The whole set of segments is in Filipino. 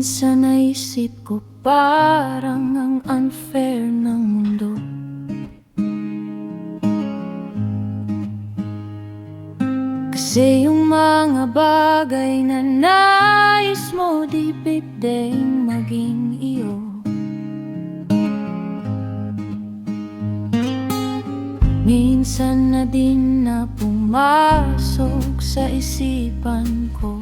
Minsan naisip ko parang ang unfair ng mundo. Kasi yung mga bagay na nais mo di pwedeng maging iyo. Minsan na din na pumasok sa isipan ko.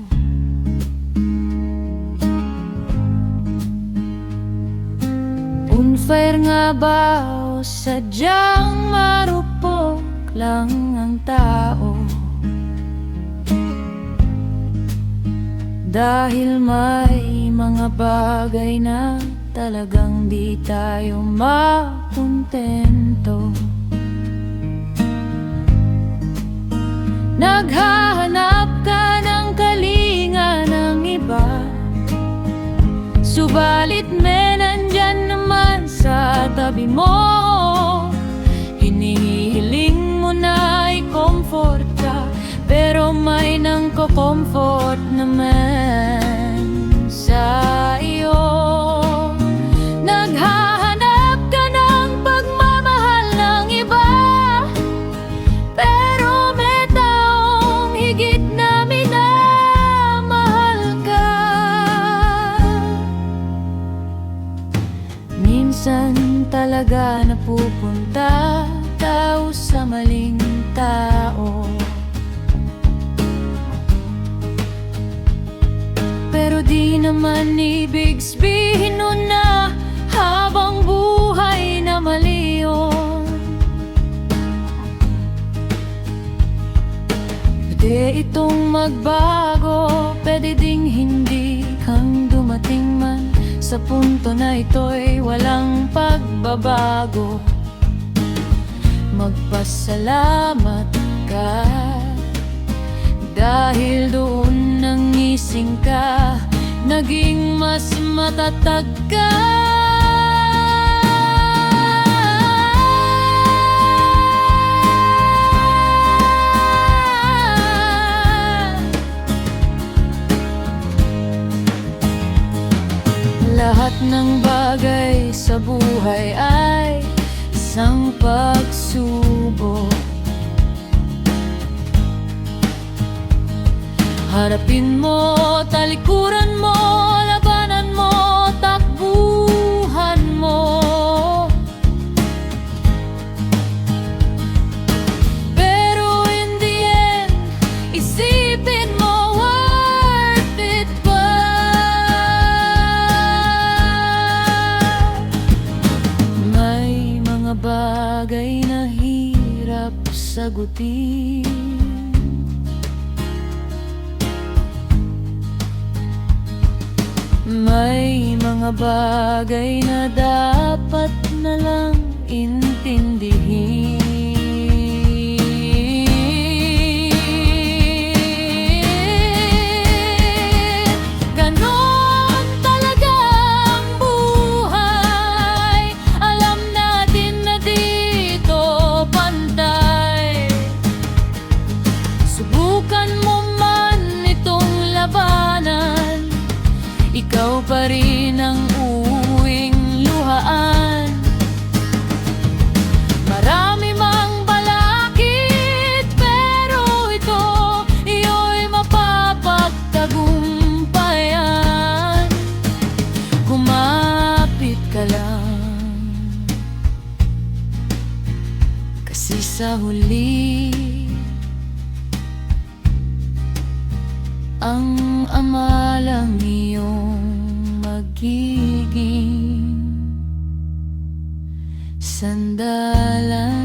Unfair nga ba o sadyang marupok lang ang tao? Dahil may mga bagay na talagang di tayo makontento. Naghahanap ka ng kalinga ng iba, subalit nandyan naman sa tabi mo. Hinihiling mo na i-comfort ka, pero may nangko-comfort naman sa iyo. Naghahanap ka ng pagmamahal ng iba, pero may taong higit na minamahal ka. Minsan talaga napupunta tao sa maling tao, pero di naman ibig sabihin nun na habang buhay na mali yun. Pwede itong magbago, pwede ding hindi kang dumating man sa punto na ito'y walang pagbabago. Magpasalamat ka dahil doon nang gising ka, naging mas matatag ka. Lahat ng bagay sa buhay ay isang pagsubok. Harapin mo, talikuran mo, labanan mo, takbuhan mo. Pero in the end, isipin mo, worth it ba? May mga bagay na hirap sagutin, may mga bagay na dapat na lang intindihin. Ganon talaga ang buhay, alam natin na dito pantay. Subukan mo man itong labanan, ikaw pa rin ang uuwing luhaan. Marami mang balakid, pero ito iyo'y mapapagtagumpayan. Kumapit ka lang, kasi sa huli ang ama lang iyong magiging sandalan.